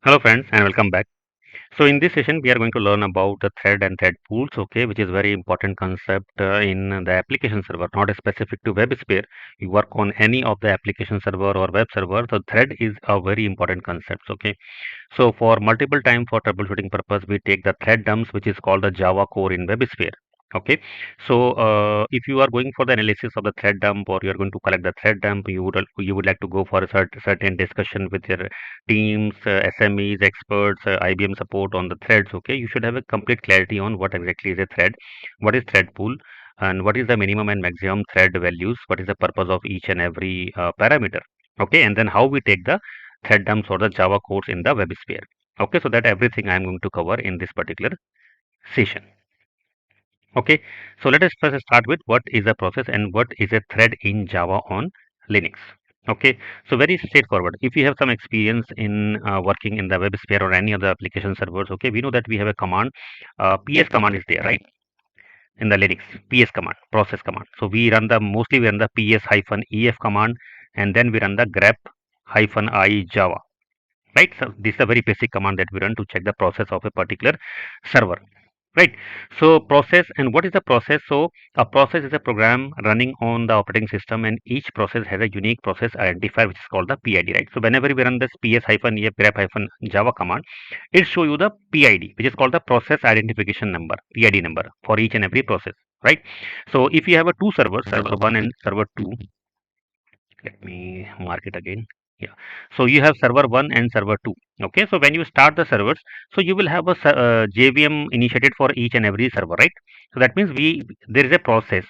Hello friends and welcome back. So in this session we are going to learn about the thread and thread pools, okay, which is very important concept in the application server, not specific to WebSphere. You work on any of the application server or web server, so thread is a very important concept, okay. So for multiple time for troubleshooting purpose, we take the thread dumps, which is called the Java core in WebSphere. Okay, so if you are going for the analysis of the thread dump or you are going to collect the thread dump, you would like to go for a certain discussion with your teams, SMEs, experts, IBM support on the threads. Okay, you should have a complete clarity on what exactly is a thread, what is thread pool, and what is the minimum and maximum thread values, what is the purpose of each and every parameter. Okay, and then how we take the thread dumps or the Java codes in the WebSphere. Okay, so that everything I am going to cover in this particular session. Okay, so let us first start with what is a process and what is a thread in Java on Linux. Okay, so very straightforward. If you have some experience in working in the WebSphere or any other application servers, okay, we know that we have a command, PS command is there, right? In the Linux, PS command, process command. So mostly we run the PS hyphen EF command, and then we run the grep hyphen I Java, right? So this is a very basic command that we run to check the process of a particular server, right? So process, and what is a process? So a process is a program running on the operating system, and each process has a unique process identifier, which is called the PID, right? So whenever we run this ps hyphen ef grep hyphen java command, it show you the PID, which is called the process identification number, PID number, for each and every process, right? So if you have a two servers, server 1 and server 2, let me mark it again. Yeah, so you have server 1 and server 2. Okay, so when you start the servers, so you will have a JVM initiated for each and every server, right? So that means there is a process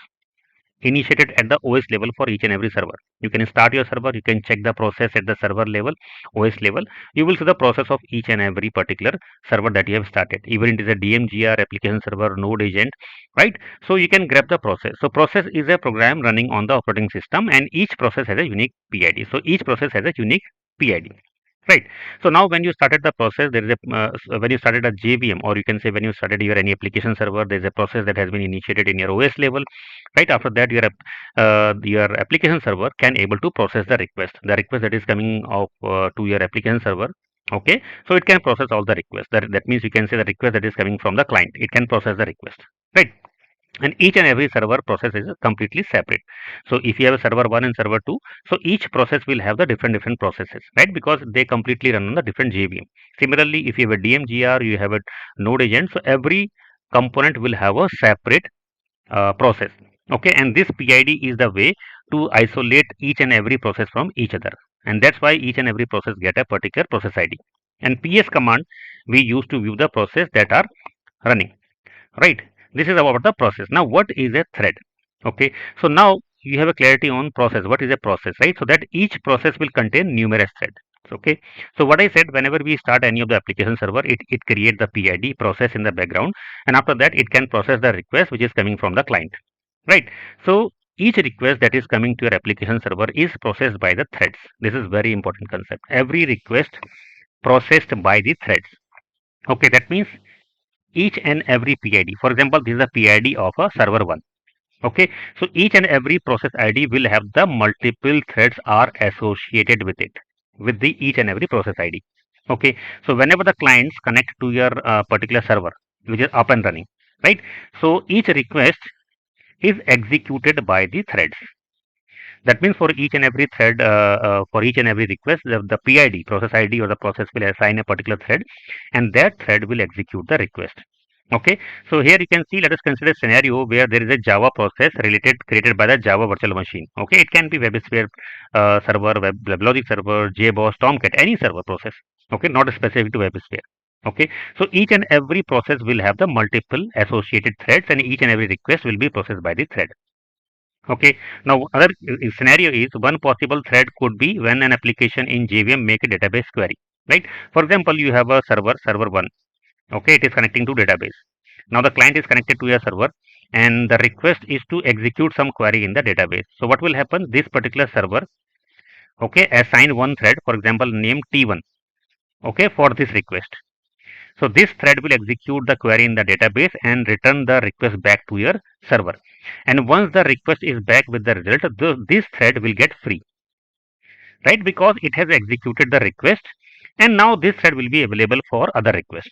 initiated at the OS level for each and every server. You can start your server, you can check the process at the server level, OS level. You will see the process of each and every particular server that you have started. Even it is a DMGR application server, node agent, right? So you can grab the process. So process is a program running on the operating system, and each process has a unique PID. So each process has a unique PID. Right. So now when you started the process, there is when you started a JVM, or you can say when you started your any application server, there is a process that has been initiated in your OS level. Right after that, your application server can able to process the request that is coming of to your application server. Okay, so it can process all the requests. That means you can say the request that is coming from the client. It can process the request. Right, and each and every server process is completely separate. So if you have a server 1 and server 2, so each process will have the different processes, right? Because they completely run on the different JVM. Similarly, if you have a DMGR, you have a node agent, so every component will have a separate process. Okay, and this PID is the way to isolate each and every process from each other, and that's why each and every process get a particular process ID. And PS command we use to view the process that are running, right? This is about the process. Now what is a thread? Okay, so now you have a clarity on process. What is a process, right? So that each process will contain numerous threads. Okay, so what I said, whenever we start any of the application server, it creates the PID process in the background, and after that it can process the request which is coming from the client, right? So each request that is coming to your application server is processed by the threads. This is very important concept. Every request processed by the threads. Okay, that means each and every PID. For example, this is a PID of a server 1. Okay, so each and every process ID will have the multiple threads are associated with it, with the each and every process ID. Okay, so whenever the clients connect to your particular server, which is up and running, right? So each request is executed by the threads. That means for each and every thread, for each and every request, the PID, process ID or the process will assign a particular thread, and that thread will execute the request. Okay, so here you can see, let us consider a scenario where there is a Java process created by the Java virtual machine. Okay, it can be WebSphere server, WebLogic server, JBoss, Tomcat, any server process. Okay, not specific to WebSphere. Okay, so each and every process will have the multiple associated threads, and each and every request will be processed by the thread. Okay, now other scenario is one possible thread could be when an application in JVM make a database query, right? For example, you have a server 1. Okay, it is connecting to database. Now the client is connected to your server, and the request is to execute some query in the database. So what will happen? This particular server, okay, assign one thread, for example, name T1, okay, for this request. So this thread will execute the query in the database and return the request back to your server. And once the request is back with the result, this thread will get free, right? Because it has executed the request and now this thread will be available for other requests.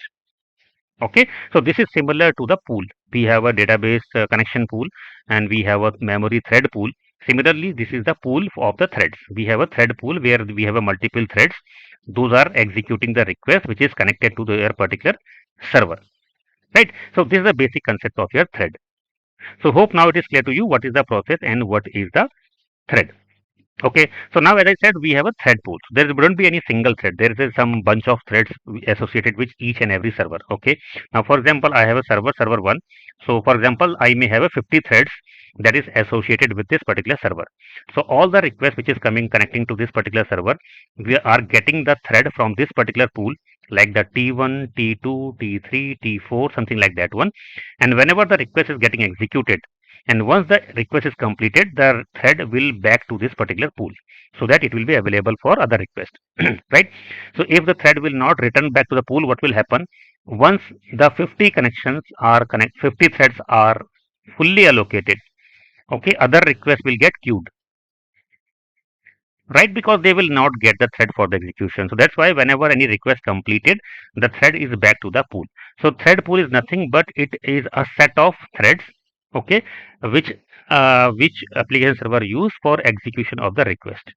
Okay, so this is similar to the pool. We have a database connection pool and we have a memory thread pool. Similarly, this is the pool of the threads. We have a thread pool where we have a multiple threads. Those are executing the request which is connected to their particular server, right? So this is the basic concept of your thread. So hope now it is clear to you what is the process and what is the thread. Okay, so now as I said, we have a thread pool. So there wouldn't be any single thread. There is some bunch of threads associated with each and every server. Okay, now for example, I have a server 1. So for example, I may have a 50 threads that is associated with this particular server. So all the requests which is coming connecting to this particular server, we are getting the thread from this particular pool, like the T1, T2, T3, T4, something like that one. And whenever the request is getting executed, and once the request is completed, the thread will back to this particular pool so that it will be available for other requests. Right? So if the thread will not return back to the pool, what will happen? Once the 50 connections are 50 threads are fully allocated, okay, other requests will get queued, right? Because they will not get the thread for the execution. So that's why whenever any request completed, the thread is back to the pool. So thread pool is nothing but it is a set of threads, okay, which application server use for execution of the request.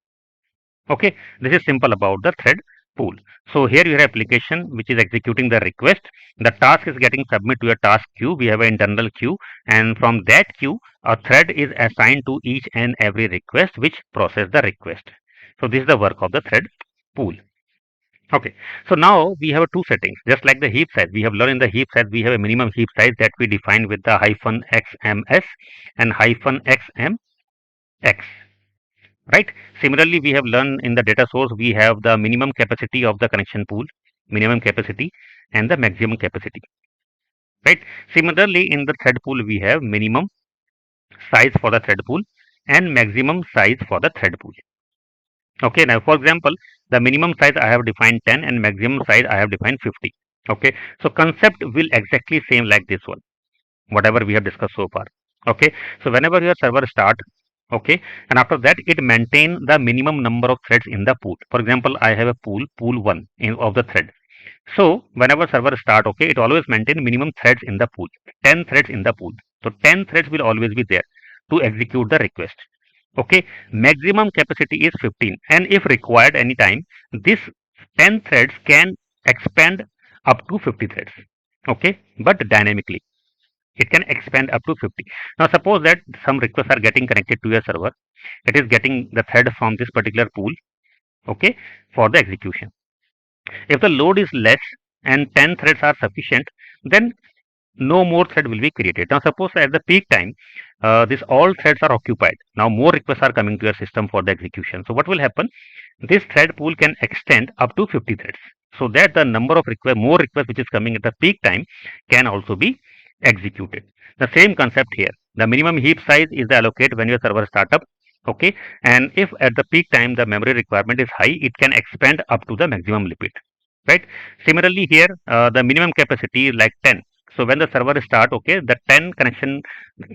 Okay, this is simple about the thread pool. So here you have application which is executing the request. The task is getting submitted to a task queue. We have an internal queue, and from that queue, a thread is assigned to each and every request which process the request. So this is the work of the thread pool. Okay, so now we have two settings. Just like the heap size, we have learned in the heap size, we have a minimum heap size that we define with the -xms and -xmx. Right? Similarly, we have learned in the data source, we have the minimum capacity of the connection pool, minimum capacity, and the maximum capacity. Right? Similarly, in the thread pool, we have minimum size for the thread pool and maximum size for the thread pool. Okay, now for example, the minimum size I have defined 10 and maximum size I have defined 50. Okay, so concept will exactly same like this one, whatever we have discussed so far. Okay, so whenever your server start, okay, and after that it maintain the minimum number of threads in the pool. For example, I have a pool 1 of the thread. So whenever server start, okay, it always maintain minimum threads in the pool, 10 threads in the pool. So 10 threads will always be there to execute the request. Okay, maximum capacity is 15, and if required anytime, this 10 threads can expand up to 50 threads. Okay, but dynamically it can expand up to 50. Now suppose that some requests are getting connected to your server, it is getting the thread from this particular pool, okay, for the execution. If the load is less and 10 threads are sufficient, then no more thread will be created. Now suppose at the peak time, this all threads are occupied. Now more requests are coming to your system for the execution. So what will happen? This thread pool can extend up to 50 threads, so that the number of more requests which is coming at the peak time can also be executed. The same concept here. The minimum heap size is the allocate when your server startup. Okay, and if at the peak time the memory requirement is high, it can expand up to the maximum limit. Right. Similarly here, the minimum capacity is like 10. So when the server start, okay, the 10 connection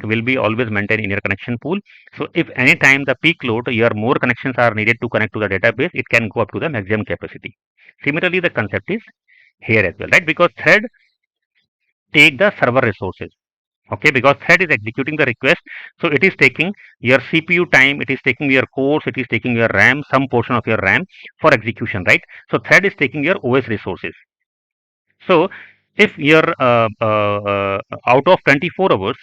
will be always maintained in your connection pool. So if any time the peak load, your more connections are needed to connect to the database, it can go up to the maximum capacity. Similarly, the concept is here as well, right? Because thread take the server resources. Okay, because thread is executing the request, so it is taking your CPU time, it is taking your cores, it is taking your RAM, some portion of your RAM for execution, right? So thread is taking your OS resources. So if you're out of 24 hours,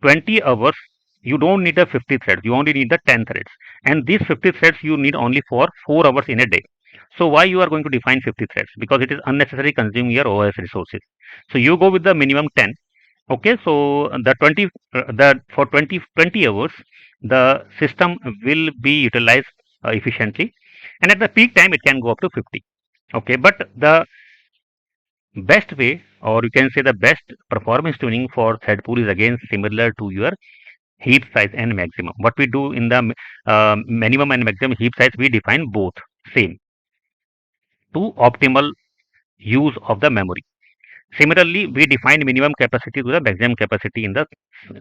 20 hours, you don't need the 50 threads, you only need the 10 threads, and these 50 threads you need only for 4 hours in a day. So why you are going to define 50 threads? Because it is unnecessary consuming your OS resources. So you go with the minimum 10. Okay, so the 20 the for 20 hours the system will be utilized efficiently, and at the peak time it can go up to 50. Okay, but the best way, or you can say the best performance tuning for thread pool is again similar to your heap size and maximum. What we do in the minimum and maximum heap size, we define both same to optimal use of the memory. Similarly, we define minimum capacity to the maximum capacity in the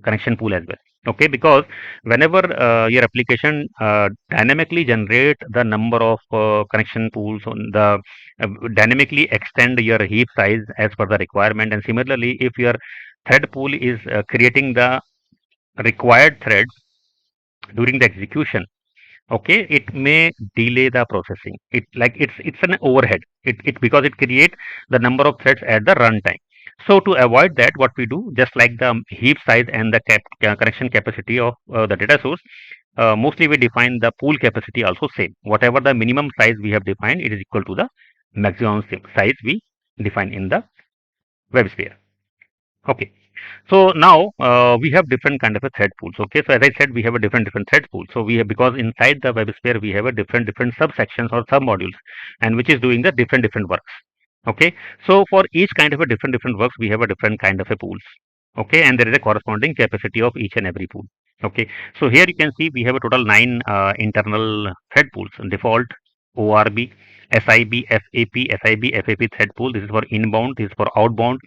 connection pool as well. Okay, because whenever your application dynamically generate the number of connection pools on the dynamically extend your heap size as per the requirement, and similarly, if your thread pool is creating the required threads during the execution, okay, it may delay the processing. It's an overhead, it because it create the number of threads at the runtime. So to avoid that, what we do, just like the heap size and the connection capacity of the data source, mostly we define the pool capacity also same. Whatever the minimum size we have defined, it is equal to the maximum size we define in the WebSphere. Okay. So now we have different kind of a thread pools. Okay. So as I said, we have a different thread pool. So we have, because inside the WebSphere we have a different subsections or sub modules, and which is doing the different works. Okay. So for each kind of a different works, we have a different kind of a pools. Okay. And there is a corresponding capacity of each and every pool. Okay. So here you can see we have a total 9 internal thread pools: default, ORB, SIB, FAP, SIB, FAP thread pool. This is for inbound. This is for outbound.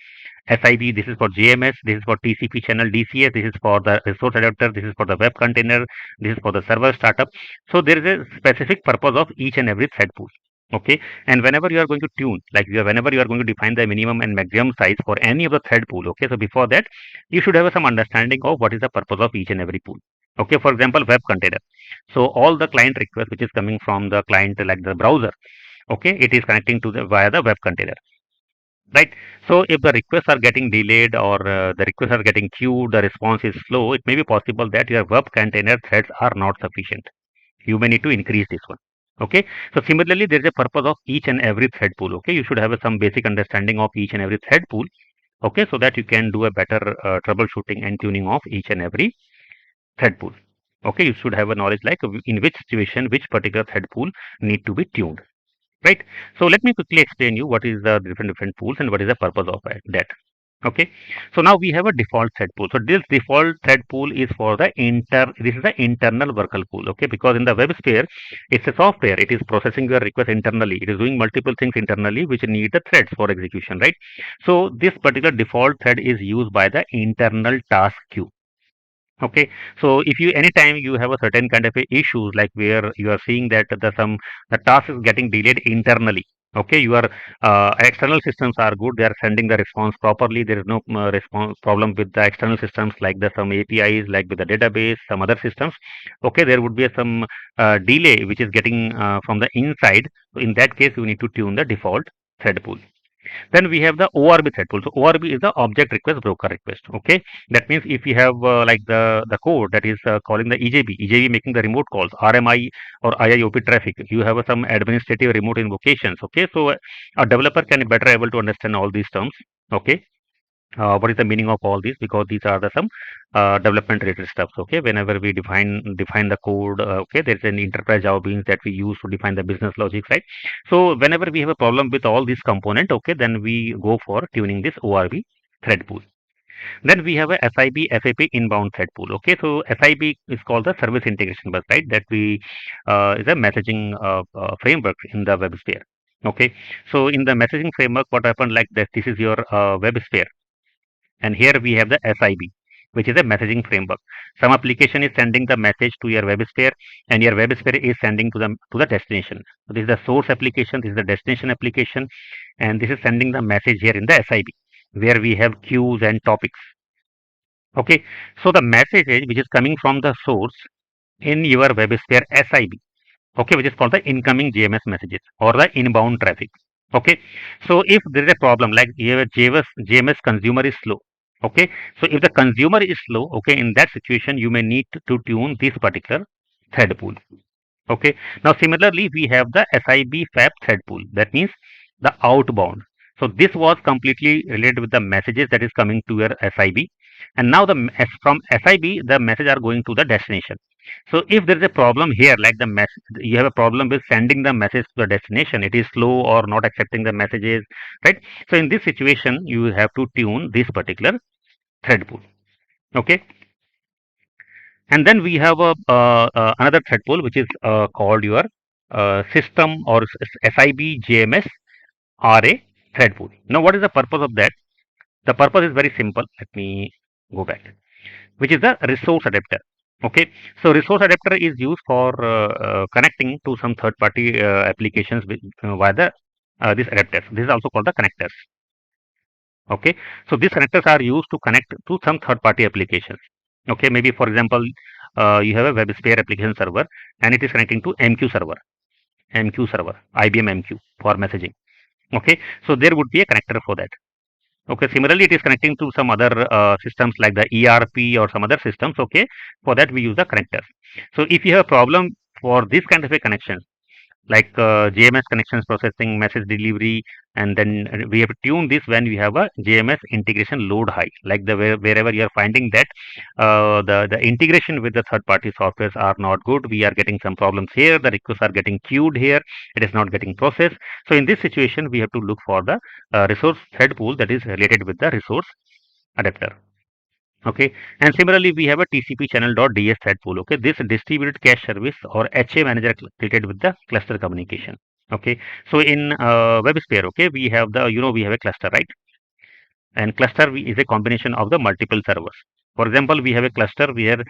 SIB, this is for JMS, this is for TCP channel DCS, this is for the resource adapter, this is for the web container, this is for the server startup. So there is a specific purpose of each and every thread pool. Okay, and whenever you are going to tune, like whenever you are going to define the minimum and maximum size for any of the thread pool, okay, so before that, you should have some understanding of what is the purpose of each and every pool. Okay, for example, web container. So all the client request which is coming from the client, like the browser, okay, it is connecting to the via the web container, right? So if the requests are getting delayed, or the requests are getting queued, the response is slow, it may be possible that your web container threads are not sufficient. You may need to increase this one. Okay. So similarly, there is a purpose of each and every thread pool. Okay. You should have some basic understanding of each and every thread pool. Okay. So that you can do a better troubleshooting and tuning of each and every thread pool. Okay. You should have a knowledge like in which situation, which particular thread pool need to be tuned. Right. So let me quickly explain you what is the different pools and what is the purpose of that. Okay. So now we have a default thread pool. So this default thread pool is for the this is the internal worker pool. Okay. Because in the WebSphere, it's a software. It is processing your request internally. It is doing multiple things internally which need the threads for execution, right? So this particular default thread is used by the internal task queue. Okay, so if you anytime you have a certain kind of a issues, like where you are seeing that the task is getting delayed internally. Okay, your external systems are good, they are sending the response properly, there is no response problem with the external systems, like the some APIs, like with the database, some other systems. Okay, there would be some delay which is getting from the inside. So in that case, you need to tune the default thread pool. Then we have the ORB thread pool. So ORB is the object request broker request. Okay, that means if you have like the code that is calling the EJB making the remote calls, RMI or IIOP traffic, you have some administrative remote invocations. Okay, so a developer can better able to understand all these terms. Okay, what is the meaning of all these, because these are the some development related stuff. Okay, whenever we define the code, okay, there's an enterprise Java beans that we use to define the business logic, right? So whenever we have a problem with all these component, okay, then we go for tuning this ORB thread pool. Then we have a SIB FAP inbound thread pool. Okay, so SIB is called the service integration bus, right? That we is a messaging framework in the WebSphere. Okay, so in the messaging framework, what happened like that? This is your WebSphere, and here we have the SIB, which is a messaging framework. Some application is sending the message to your WebSphere, and your WebSphere is sending to the destination. So this is the source application, this is the destination application, and this is sending the message here in the SIB, where we have queues and topics. Okay, so the message which is coming from the source in your WebSphere SIB, okay, which is called the incoming JMS messages or the inbound traffic. Okay, so if there is a problem like your JMS consumer is slow, okay, so if the consumer is slow, okay, in that situation you may need to tune this particular thread pool. Okay, now similarly we have the SIB FAP thread pool, that means the outbound. So this was completely related with the messages that is coming to your SIB, and now from SIB the message are going to the destination. So if there is a problem here, like you have a problem with sending the message to the destination, it is slow or not accepting the messages, right? So in this situation, you have to tune this particular thread pool. Okay, and then we have another thread pool which is called your system or SIB JMS RA thread pool. Now, what is the purpose of that? The purpose is very simple. Let me go back, which is the resource adapter. Okay, so resource adapter is used for connecting to some third-party applications with, via the this adapters. This is also called the connectors. Okay, so these connectors are used to connect to some third-party applications. Okay, maybe for example, you have a WebSphere application server and it is connecting to MQ server, IBM MQ for messaging. Okay, so there would be a connector for that. Okay, similarly, it is connecting to some other systems like the ERP or some other systems. Okay, for that we use the connectors. So if you have a problem for this kind of a connection, like JMS connections processing, message delivery, and then we have to tune this when we have a JMS integration load high, like the wherever you are finding that the integration with the third party softwares are not good. We are getting some problems here. The requests are getting queued here. It is not getting processed. So in this situation, we have to look for the resource thread pool that is related with the resource adapter. Okay, and similarly we have a TCP channel.ds thread pool. Okay, this distributed cache service or HA manager related with the cluster communication. Okay, so in WebSphere, okay, we have the we have a cluster, right? And cluster is a combination of the multiple servers. For example, we have a cluster where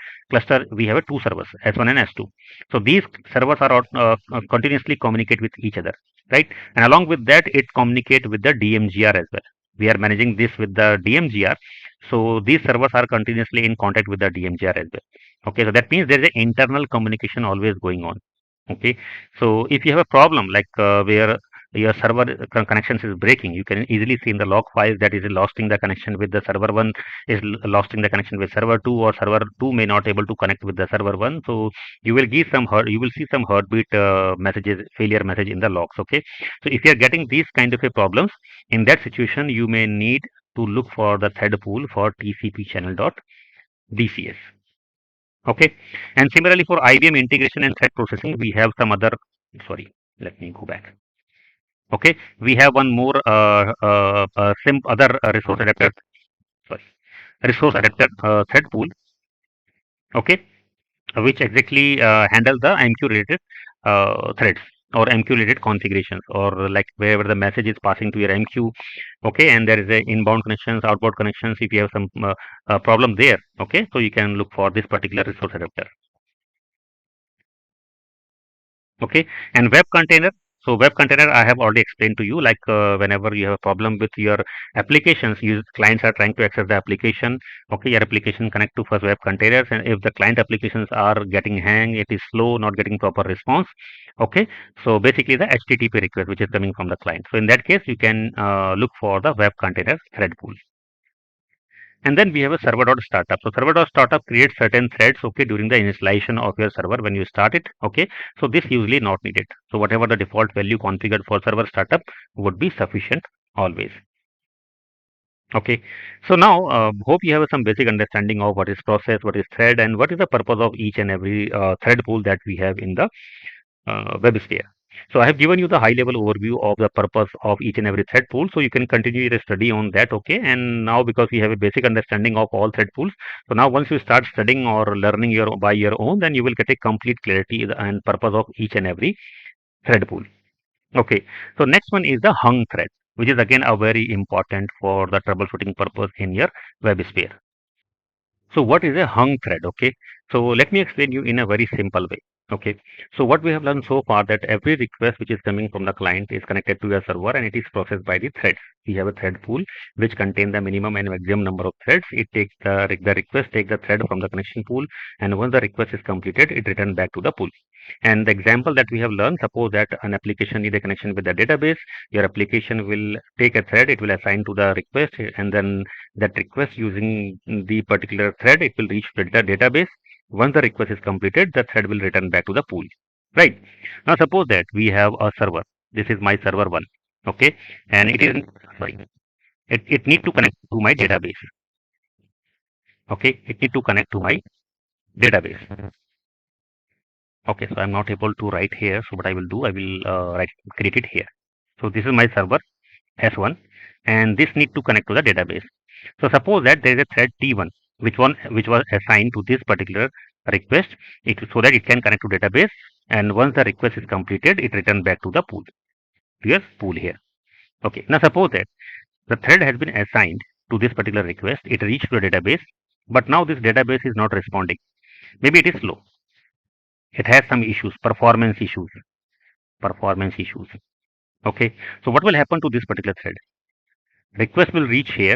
we have a two servers, S1 and S2. So these servers are continuously communicate with each other, right? And along with that, it communicate with the DMGR as well. We are managing this with the DMGR. So these servers are continuously in contact with the DMGR as well. Okay, so that means there is an internal communication always going on. Okay, so if you have a problem like where your server connections is breaking, you can easily see in the log files that is losing the connection with the server 1, is losing the connection with server 2, or server 2 may not able to connect with the server 1. So you will you will see some heartbeat messages, failure message in the logs. Okay, so if you are getting these kind of a problems, in that situation you may need to look for the thread pool for TCP channel.dcs. Okay, and similarly for IBM integration and thread processing, we have some other, sorry, let me go back. Okay, we have one more other resource adapter, sorry, resource adapter thread pool. Okay, which exactly handle the MQ related threads or MQ related configurations, or like wherever the message is passing to your MQ. Okay, and there is a inbound connections, outbound connections. If you have some problem there, okay, so you can look for this particular resource adapter. Okay, and web container. So web container I have already explained to you, like whenever you have a problem with your applications, clients are trying to access the application. Okay, your application connect to first web containers, and if the client applications are getting hang, it is slow, not getting proper response. Okay, so basically the HTTP request which is coming from the client. So in that case, you can look for the web container thread pool. And then we have a server.startup. So server.startup creates certain threads, okay, during the initialization of your server when you start it. Okay, so this usually not needed. So whatever the default value configured for server startup would be sufficient always. Okay, so now hope you have some basic understanding of what is process, what is thread, and what is the purpose of each and every thread pool that we have in the WebSphere. So I have given you the high level overview of the purpose of each and every thread pool. So you can continue your study on that. Okay. And now because we have a basic understanding of all thread pools. So now once you start studying or learning by your own, then you will get a complete clarity and purpose of each and every thread pool. Okay. So next one is the hung thread, which is again a very important for the troubleshooting purpose in your WebSphere. So what is a hung thread? Okay, so let me explain you in a very simple way. Okay, so what we have learned so far, that every request which is coming from the client is connected to a server and it is processed by the threads. We have a thread pool which contain the minimum and maximum number of threads. It takes the request, take the thread from the connection pool, and once the request is completed, it returns back to the pool. And the example that we have learned, suppose that an application need a connection with the database, your application will take a thread, it will assign to the request, and then that request using the particular thread, it will reach the database. Once the request is completed, the thread will return back to the pool. Right. Now suppose that we have a server. This is my server 1. Okay. And it is, sorry, it need to connect to my database. Okay. It need to connect to my database. Okay. So I'm not able to write here. So what I will do, I will create it here. So this is my server S1, and this need to connect to the database. So suppose that there is a thread T1, which was assigned to this particular request, so that it can connect to database, and once the request is completed, it returns back to the pool, to your pool here. Okay. Now suppose that the thread has been assigned to this particular request. It reached to a database, but now this database is not responding. Maybe it is slow. It has some issues, performance issues. Okay, so what will happen to this particular thread? Request will reach here,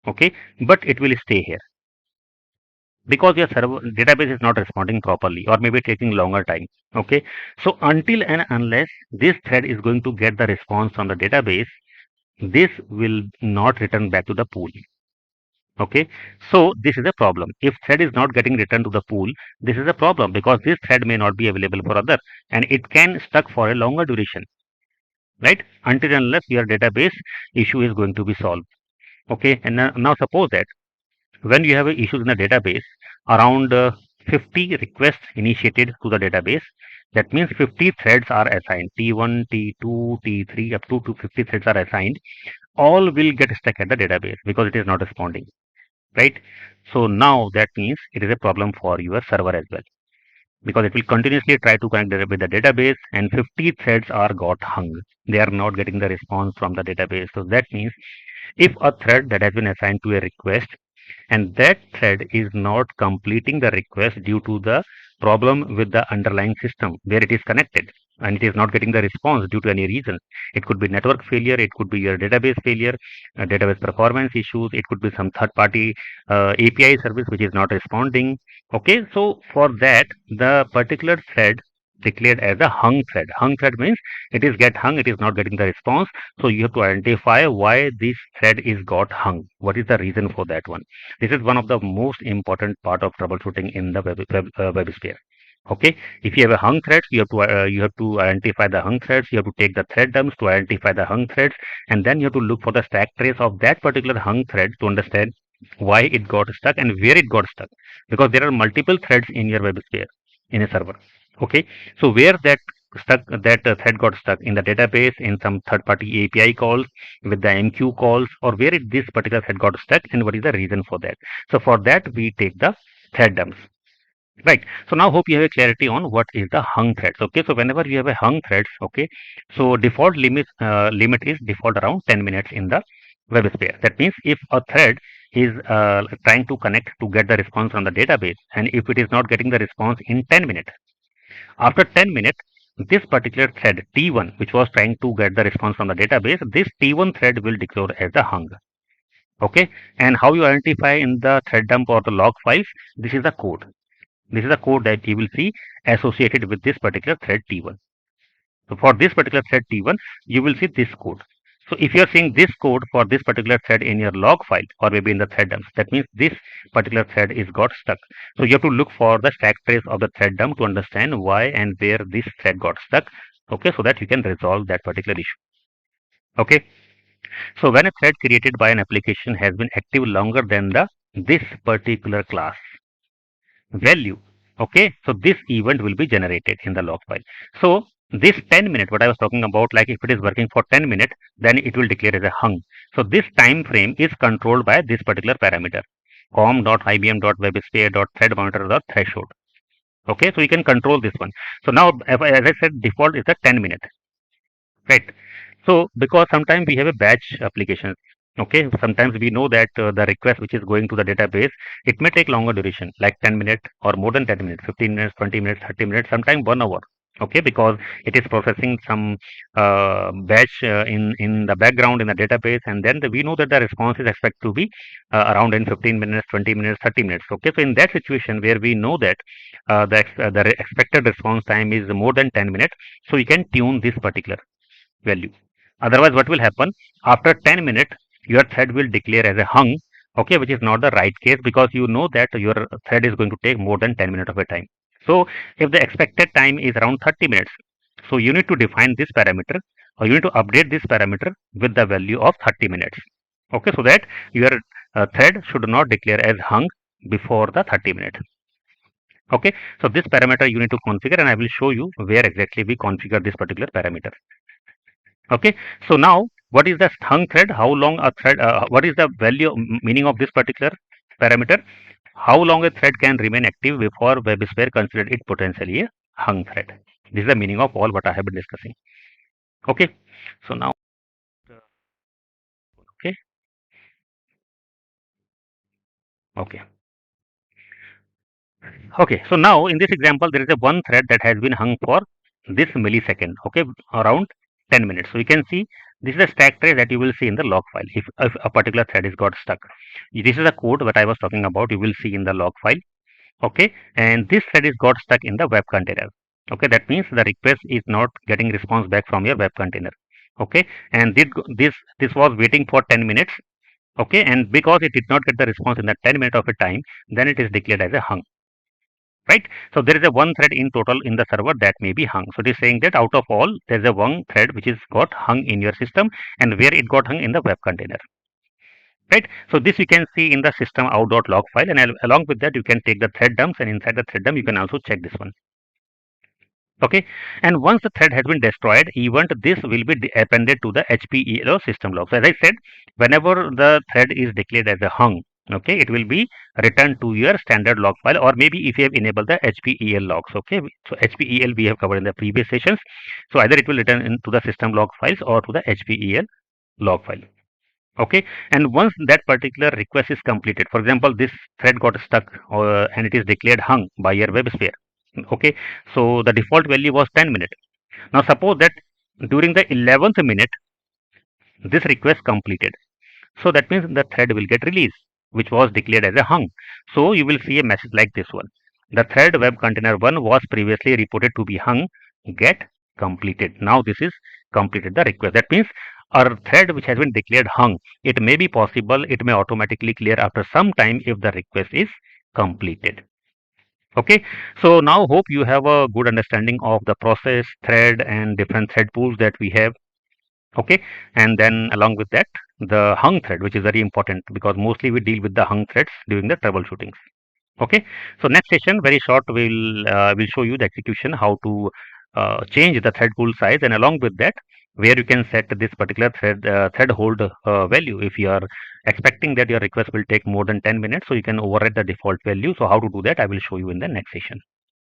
okay, but it will stay here because your server database is not responding properly, or maybe taking longer time. Okay, so until and unless this thread is going to get the response from the database, this will not return back to the pool. Okay, so this is a problem. If thread is not getting returned to the pool, this is a problem because this thread may not be available for other, and it can stuck for a longer duration, right? Until and unless your database issue is going to be solved. Okay, and now suppose that when you have issues in the database, around 50 requests initiated to the database. That means 50 threads are assigned. T1, T2, T3, up to 50 threads are assigned. All will get stuck at the database because it is not responding, right? So now that means it is a problem for your server as well, because it will continuously try to connect with the database, and 50 threads are got hung. They are not getting the response from the database. So that means if a thread that has been assigned to a request and that thread is not completing the request due to the problem with the underlying system where it is connected, and it is not getting the response due to any reason. It could be network failure, it could be your database failure, database performance issues, it could be some third party API service which is not responding. Okay, so for that the particular thread declared as a hung thread. Hung thread means it is get hung, it is not getting the response. So you have to identify why this thread is got hung. What is the reason for that one? This is one of the most important part of troubleshooting in the WebSphere. Okay, if you have a hung thread, you have to identify the hung threads. You have to take the thread dumps to identify the hung threads, and then you have to look for the stack trace of that particular hung thread to understand why it got stuck and where it got stuck, because there are multiple threads in your WebSphere in a server. Okay, so where that thread got stuck in the database, in some third party API calls, with the MQ calls, or where this particular thread got stuck, and what is the reason for that. So for that we take the thread dumps. Right. So now hope you have a clarity on what is the hung threads. Okay. So whenever you have a hung threads, okay. So default limit is default around 10 minutes in the WebSphere. That means if a thread is trying to connect to get the response from the database, and if it is not getting the response in 10 minutes, after 10 minutes, this particular thread T1, which was trying to get the response from the database, this T1 thread will declare as the hung. Okay. And how you identify in the thread dump or the log files? This is the code. This is the code that you will see associated with this particular thread T1. So for this particular thread T1, you will see this code. So if you are seeing this code for this particular thread in your log file, or maybe in the thread dumps, that means this particular thread is got stuck. So you have to look for the stack trace of the thread dump to understand why and where this thread got stuck. Okay, so that you can resolve that particular issue. Okay. So when a thread created by an application has been active longer than the this particular class value, okay, so this event will be generated in the log file. So this 10 minute what I was talking about, like if it is working for 10 minutes, then it will declare as a hung. So this time frame is controlled by this particular parameter com.ibm.websphere.threadmonitor.threshold. Okay, so you can control this one. So now as I said, default is a 10 minute, right? So because sometimes we have a batch application. Okay, sometimes we know that the request which is going to the database, it may take longer duration, like 10 minutes or more than 10 minutes, 15 minutes, 20 minutes, 30 minutes, sometimes 1 hour. Okay, because it is processing some batch in the background in the database, and then we know that the response is expected to be around in 15 minutes, 20 minutes, 30 minutes. Okay, so in that situation where we know that the expected response time is more than 10 minutes, so we can tune this particular value. Otherwise, what will happen? After 10 minutes, your thread will declare as a hung, okay, which is not the right case, because you know that your thread is going to take more than 10 minutes of a time. So if the expected time is around 30 minutes, so you need to define this parameter, or you need to update this parameter with the value of 30 minutes. Okay, so that your thread should not declare as hung before the 30 minutes. Okay, so this parameter you need to configure, and I will show you where exactly we configure this particular parameter. Okay, so now what is the hung thread? How long a thread? What is the value meaning of this particular parameter? How long a thread can remain active before WebSphere considered it potentially a hung thread? This is the meaning of all what I have been discussing. Okay, so now okay, Okay. Okay, so now in this example, there is a one thread that has been hung for this millisecond, okay, around 10 minutes. So you can see this is a stack trace that you will see in the log file if a particular thread is got stuck. This is the code that I was talking about, you will see in the log file, okay, and this thread is got stuck in the web container. Okay, that means the request is not getting response back from your web container. Okay, and this was waiting for 10 minutes. Okay, and because it did not get the response in that 10 minute of a time, then it is declared as a hung, right? So there is a one thread in total in the server that may be hung. So it is saying that out of all, there's a one thread which is got hung in your system, and where it got hung in the web container, right? So this you can see in the system out.log file, and along with that you can take the thread dumps, and inside the thread dump you can also check this one. Okay, and once the thread has been destroyed, event this will be appended to the HPEL system log. So as I said, whenever the thread is declared as a hung, okay, it will be returned to your standard log file, or maybe if you have enabled the HPEL logs. Okay, so HPEL we have covered in the previous sessions. So either it will return into the system log files or to the HPEL log file. Okay, and once that particular request is completed, for example, this thread got stuck and it is declared hung by your WebSphere. Okay, so the default value was 10 minutes. Now suppose that during the 11th minute this request completed, so that means the thread will get released, which was declared as a hung. So you will see a message like this one: the thread web container 1 was previously reported to be hung, get completed. Now this is completed the request. That means our thread which has been declared hung, it may be possible it may automatically clear after some time if the request is completed. Okay, so now hope you have a good understanding of the process, thread, and different thread pools that we have. Okay, and then along with that, the hung thread, which is very important because mostly we deal with the hung threads during the troubleshootings. Okay, so next session, very short, will show you the execution, how to change the thread pool size, and along with that, where you can set this particular thread hold value. If you are expecting that your request will take more than 10 minutes, so you can override the default value. So how to do that, I will show you in the next session.